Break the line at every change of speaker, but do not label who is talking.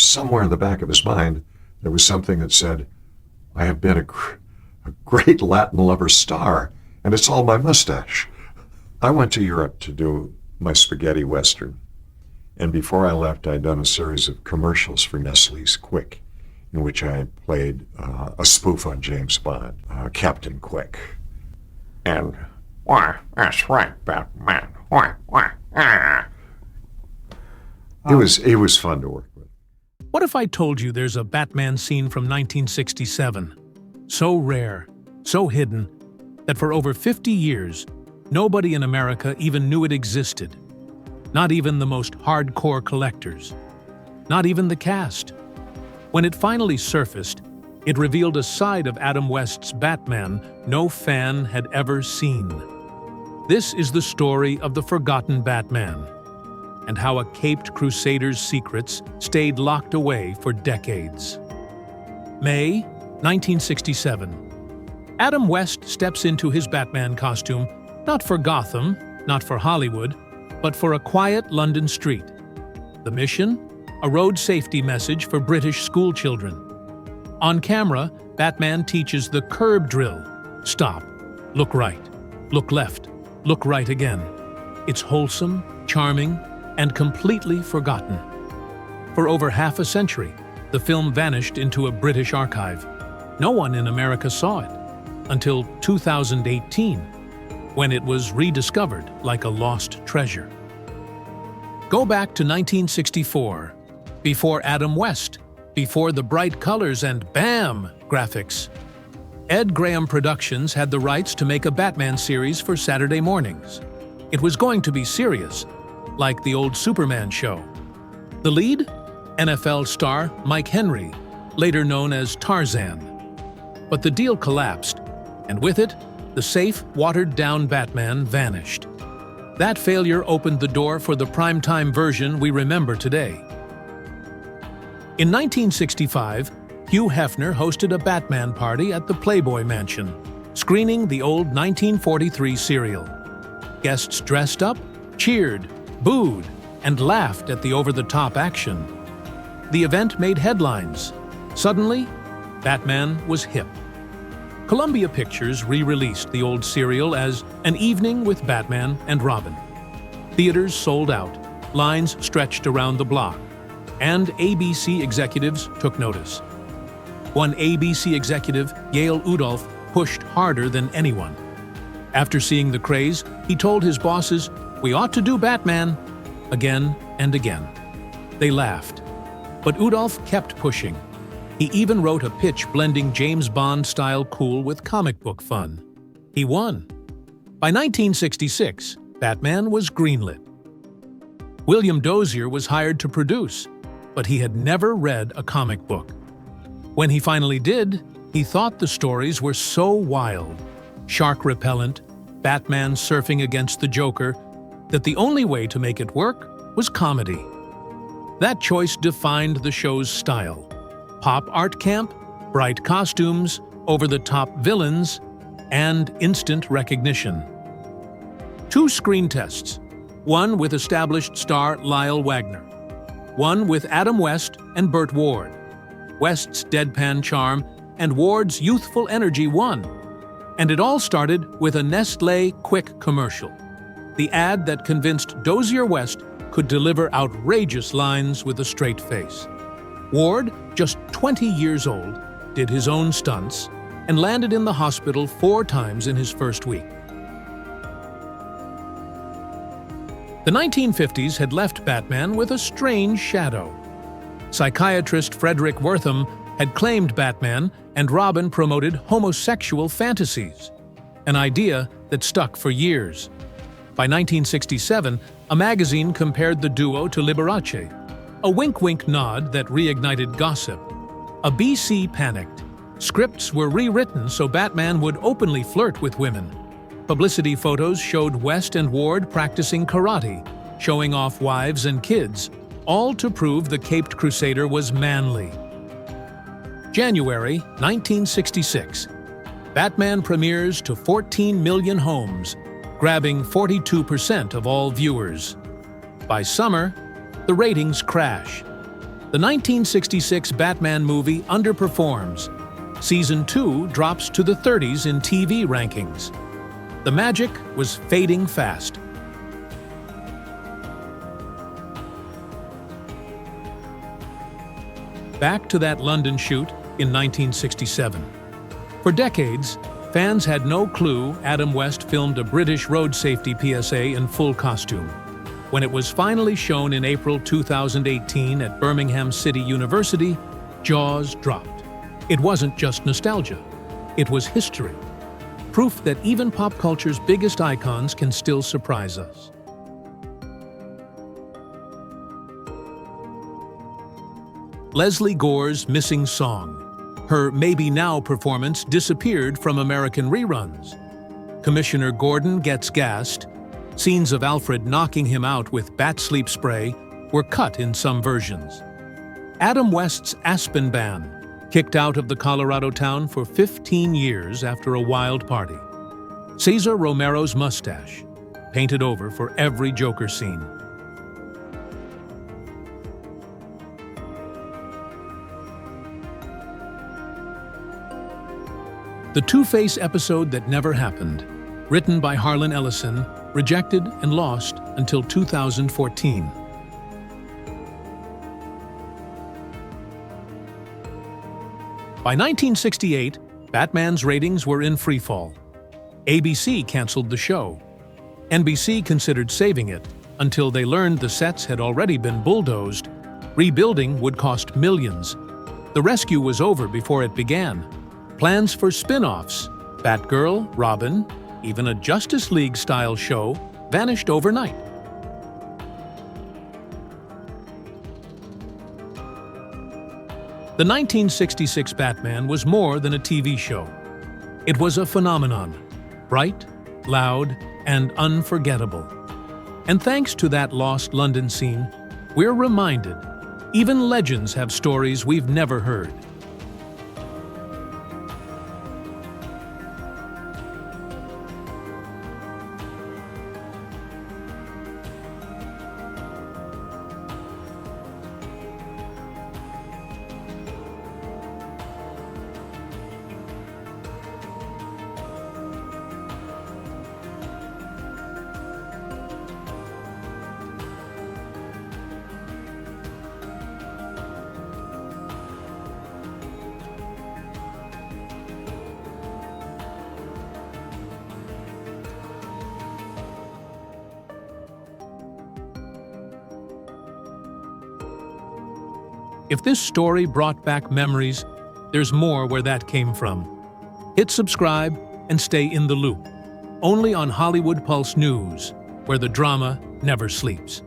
somewhere in the back of his mind, there was something that said, I have been a great Latin lover star, and it's all my mustache. I went to Europe to do my spaghetti western, and before I left, I'd done a series of commercials for Nestle's Quick, in which I played a spoof on James Bond, Captain Quick. And, why, that's right, Batman. Why, It was fun to work with.
What if I told you there's a Batman scene from 1967, so rare, so hidden, that for over 50 years, nobody in America even knew it existed? Not even the most hardcore collectors. Not even the cast. When it finally surfaced, it revealed a side of Adam West's Batman no fan had ever seen. This is the story of the forgotten Batman, and how a Caped Crusader's secrets stayed locked away for decades. May 1967. Adam West steps into his Batman costume, not for Gotham, not for Hollywood, but for a quiet London street. The mission? A road safety message for British schoolchildren. On camera, Batman teaches the curb drill. Stop, look right, look left, look right again. It's wholesome, charming, and completely forgotten. For over half a century, the film vanished into a British archive. No one in America saw it until 2018, when it was rediscovered like a lost treasure. Go back to 1964, before Adam West, before the bright colors and BAM graphics. Ed Graham Productions had the rights to make a Batman series for Saturday mornings. It was going to be serious, like the old Superman show. The lead? NFL star Mike Henry, later known as Tarzan. But the deal collapsed, and with it, the safe, watered-down Batman vanished. That failure opened the door for the primetime version we remember today. In 1965, Hugh Hefner hosted a Batman party at the Playboy Mansion, screening the old 1943 serial. Guests dressed up, cheered, booed, and laughed at the over-the-top action. The event made headlines. Suddenly, Batman was hip. Columbia Pictures re-released the old serial as An Evening with Batman and Robin. Theaters sold out, lines stretched around the block, and ABC executives took notice. One ABC executive, Yale Udolph, pushed harder than anyone. After seeing the craze, he told his bosses, "We ought to do Batman," again and again. They laughed. But Udolph kept pushing. He even wrote a pitch blending James Bond-style cool with comic book fun. He won. By 1966, Batman was greenlit. William Dozier was hired to produce, but he had never read a comic book. When he finally did, he thought the stories were so wild, shark-repellent, Batman surfing against the Joker, that the only way to make it work was comedy. That choice defined the show's style. Pop art camp, bright costumes, over-the-top villains, and instant recognition. 2 screen tests, one with established star Lyle Wagner, one with Adam West and Burt Ward. West's deadpan charm and Ward's youthful energy won. And it all started with a Nestlé Quick commercial. The ad that convinced Dozier West could deliver outrageous lines with a straight face. Ward, just 20 years old, did his own stunts and landed in the hospital 4 times in his first week. The 1950s had left Batman with a strange shadow. Psychiatrist Frederick Wortham had claimed Batman and Robin promoted homosexual fantasies, an idea that stuck for years. By 1967, a magazine compared the duo to Liberace, a wink-wink nod that reignited gossip. A BC panicked. Scripts were rewritten so Batman would openly flirt with women. Publicity photos showed West and Ward practicing karate, showing off wives and kids, all to prove the Caped Crusader was manly. January 1966. Batman premieres to 14 million homes, grabbing 42% of all viewers. By summer, the ratings crash. The 1966 Batman movie underperforms. Season 2 drops to the 30s in TV rankings. The magic was fading fast. Back to that London shoot in 1967. For decades, fans had no clue Adam West filmed a British road safety PSA in full costume. When it was finally shown in April 2018 at Birmingham City University, jaws dropped. It wasn't just nostalgia. It was history. Proof that even pop culture's biggest icons can still surprise us. Leslie Gore's missing song. Her Maybe Now performance disappeared from American reruns. Commissioner Gordon gets gassed. Scenes of Alfred knocking him out with bat sleep spray were cut in some versions. Adam West's Aspen ban, kicked out of the Colorado town for 15 years after a wild party. Cesar Romero's mustache, painted over for every Joker scene. The Two-Face episode that never happened, written by Harlan Ellison, rejected and lost until 2014. By 1968, Batman's ratings were in freefall. ABC canceled the show. NBC considered saving it until they learned the sets had already been bulldozed. Rebuilding would cost millions. The rescue was over before it began. Plans for spin-offs, Batgirl, Robin, even a Justice League-style show, vanished overnight. The 1966 Batman was more than a TV show. It was a phenomenon, bright, loud, and unforgettable. And thanks to that lost London scene, we're reminded, even legends have stories we've never heard. If this story brought back memories, there's more where that came from. Hit subscribe and stay in the loop. Only on Hollywood Pulse News, where the drama never sleeps.